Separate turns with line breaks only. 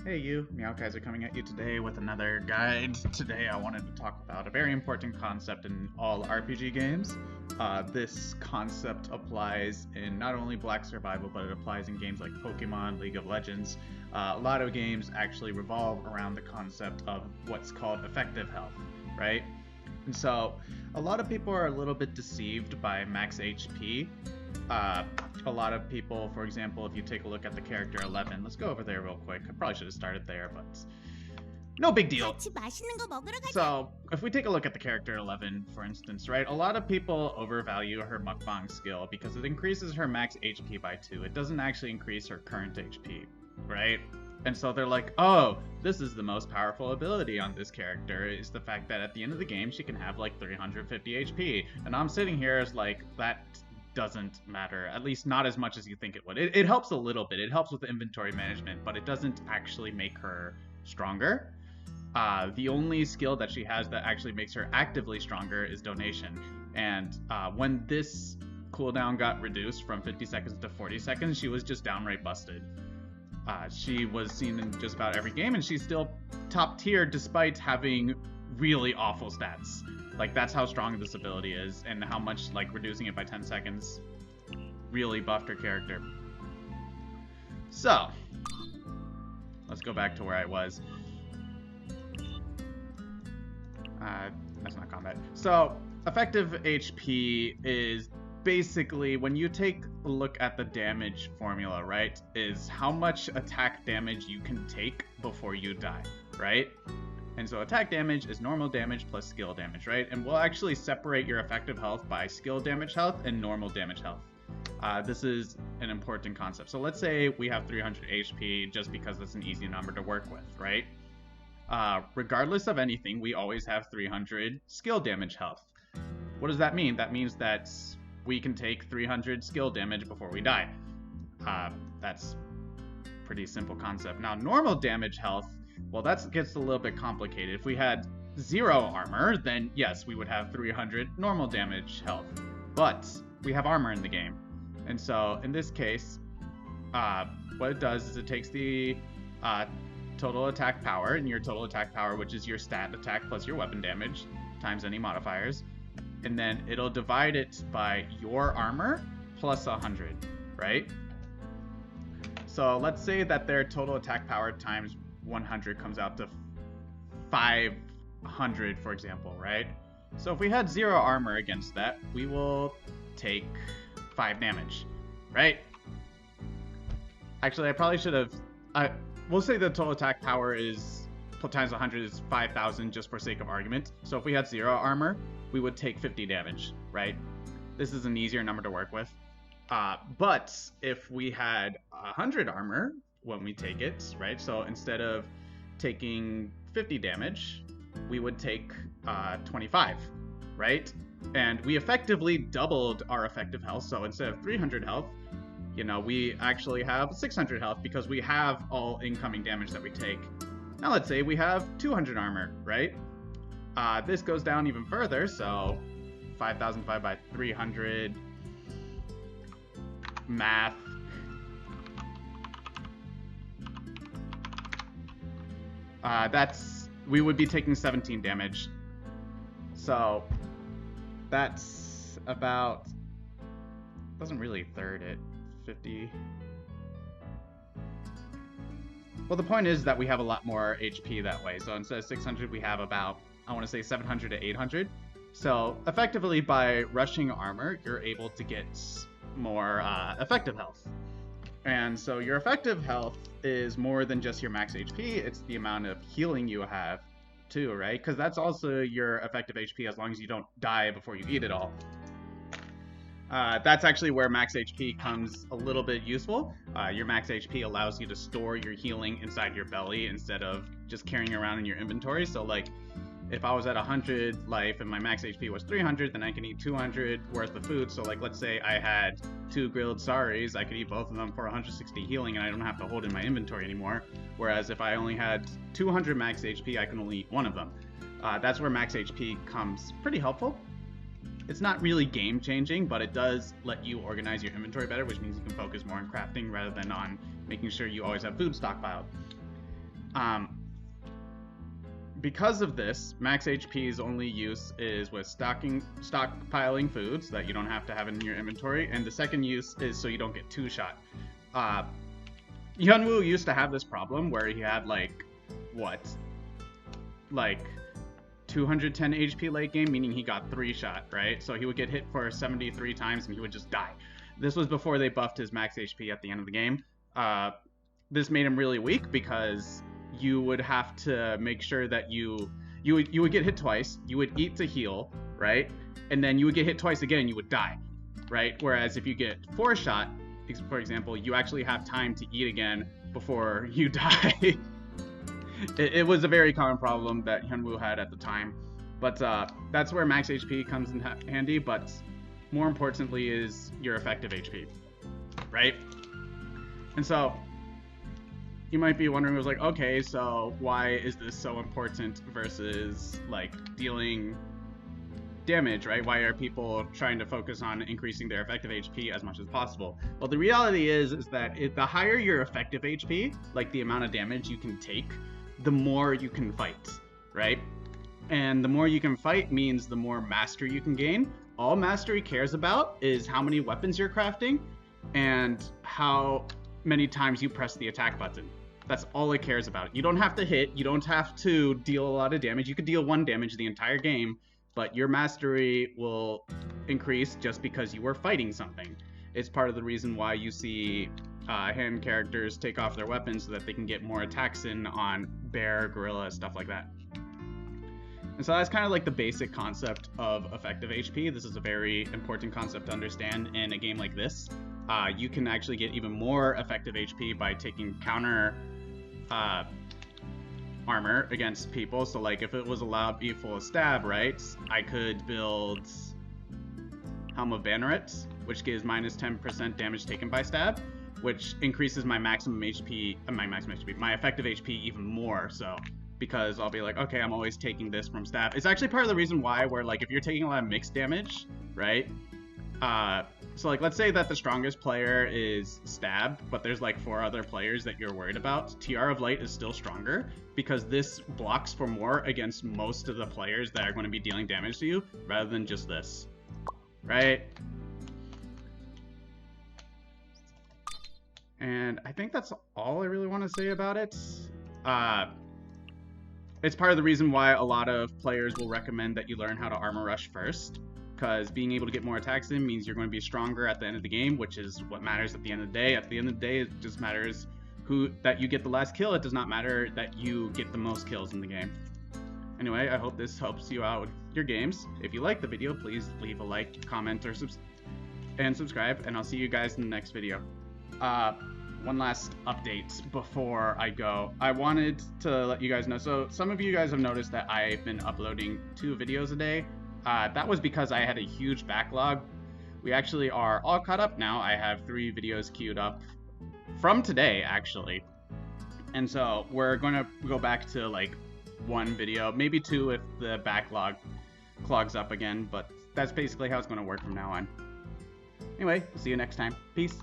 Hey you, Meowkaiser coming at you today with another guide. Today I wanted to talk about a very important concept in all RPG games. This concept applies in not only Black Survival, but it applies in games like Pokemon, League of Legends. A lot of games actually revolve around the concept of what's called effective health, right? And so a lot of people are a little bit deceived by max HP. A lot of people, for example, if you take a look at the character 11, let's go over there real quick. I probably should have started there, but no big deal. So if we take a look at the character 11, for instance, right, a lot of people overvalue her mukbang skill because it increases her max HP by 2. It doesn't actually increase her current HP, right? And so they're like, oh, this is the most powerful ability on this character, is the fact that at the end of the game she can have like 350 HP. And I'm sitting here as like, that doesn't matter, at least not as much as you think it would. It helps a little bit, it helps with the inventory management, but it doesn't actually make her stronger. The only skill that she has that actually makes her actively stronger is donation. And when this cooldown got reduced from 50 seconds to 40 seconds, she was just downright busted. She was seen in just about every game, and she's still top tier despite having really awful stats. Like, that's how strong this ability is, and how much, like, reducing it by 10 seconds really buffed her character. So, let's go back to where I was. That's not combat. So, effective HP is basically, when you take a look at the damage formula, right, is how much attack damage you can take before you die, right? And so attack damage is normal damage plus skill damage, right? And we'll actually separate your effective health by skill damage health and normal damage health. This is an important concept. So let's say we have 300 HP just because that's an easy number to work with, right? Regardless of anything, we always have 300 skill damage health. What does that mean? That means that we can take 300 skill damage before we die. That's a pretty simple concept. Now, normal damage health, well, that gets a little bit complicated. If we had 0 armor, then yes, we would have 300 normal damage health. But we have armor in the game. And so, in this case, what it does is it takes the total attack power, and your total attack power, which is your stat attack plus your weapon damage, times any modifiers, and then it'll divide it by your armor plus 100, right? So let's say that their total attack power times 100 comes out to 500, for example, right? So if we had 0 armor against that, we will take 5 damage, right? Actually, I probably should have... we'll say the total attack power is times 100 is 5,000 just for sake of argument. So if we had 0 armor, we would take 50 damage, right? This is an easier number to work with. But if we had 100 armor when we take it, right? So instead of taking 50 damage, we would take 25, right? And we effectively doubled our effective health. So instead of 300 health, you know, we actually have 600 health because we have all incoming damage that we take. Now let's say we have 200 armor, right? This goes down even further, so 5,000 divided by 300, math. We would be taking 17 damage. So that's about, doesn't really third it, 50. Well, the point is that we have a lot more HP that way. So instead of 600, we have about, I want to say 700 to 800. So effectively, by rushing armor, you're able to get more effective health. And so your effective health is more than just your max HP. It's the amount of healing you have too, right? Because that's also your effective HP as long as you don't die before you eat it all. That's actually where max HP comes a little bit useful. Your max HP allows you to store your healing inside your belly instead of just carrying around in your inventory. So like, if I was at 100 life and my max HP was 300, then I can eat 200 worth of food. So like, let's say I had 2 grilled saris, I could eat both of them for 160 healing and I don't have to hold in my inventory anymore. Whereas if I only had 200 max HP, I can only eat 1 of them. That's where max HP comes pretty helpful. It's not really game changing, but it does let you organize your inventory better, which means you can focus more on crafting rather than on making sure you always have food stockpiled. Because of this, max HP's only use is with stockpiling foods that you don't have to have in your inventory, and the second use is so you don't get two-shot. Hyunwoo used to have this problem where he had like 210 HP late game, meaning he got 3-shot, right? So he would get hit for 73 times and he would just die. This was before they buffed his max HP at the end of the game. This made him really weak because you would have to make sure that you would get hit twice, you would eat to heal, right? And then you would get hit twice again, you would die, right? Whereas if you get 4-shot, for example, you actually have time to eat again before you die. It was a very common problem that Hyunwoo had at the time. But that's where max HP comes in handy, but more importantly is your effective HP, right? And so you might be wondering, was like, okay, so why is this so important versus like dealing damage, right? Why are people trying to focus on increasing their effective HP as much as possible? Well, the reality is that the higher your effective HP, like the amount of damage you can take, the more you can fight, right? And the more you can fight means the more mastery you can gain. All mastery cares about is how many weapons you're crafting and how many times you press the attack button. That's all it cares about. You don't have to hit, you don't have to deal a lot of damage. You could deal 1 damage the entire game, but your mastery will increase just because you were fighting something. It's part of the reason why you see hand characters take off their weapons so that they can get more attacks in on bear, gorilla, stuff like that. And so that's kind of like the basic concept of effective HP. This is a very important concept to understand in a game like this. You can actually get even more effective HP by taking counter armor against people. So like if it was allowed to be full of stab, right, I could build Helm of Banneret, which gives minus 10% damage taken by stab, which increases my maximum HP, my effective HP even more. So because I'll be like, okay, I'm always taking this from stab. It's actually part of the reason why where like if you're taking a lot of mixed damage, right? So like let's say that the strongest player is stab, but there's like 4 other players that you're worried about. TR of Light is still stronger because this blocks for more against most of the players that are going to be dealing damage to you rather than just this, right? And I think that's all I really want to say about it. It's part of the reason why a lot of players will recommend that you learn how to armor rush first, because being able to get more attacks in means you're going to be stronger at the end of the game, which is what matters at the end of the day. At the end of the day, it just matters that you get the last kill. It does not matter that you get the most kills in the game. Anyway, I hope this helps you out with your games. If you like the video, please leave a like, comment, or subscribe, and I'll see you guys in the next video. One last update before I go. I wanted to let you guys know, so some of you guys have noticed that I've been uploading 2 videos a day. That was because I had a huge backlog. We actually are all caught up now. I have 3 videos queued up from today, actually. And so we're going to go back to like 1 video, maybe 2 if the backlog clogs up again, but that's basically how it's going to work from now on. Anyway, see you next time. Peace.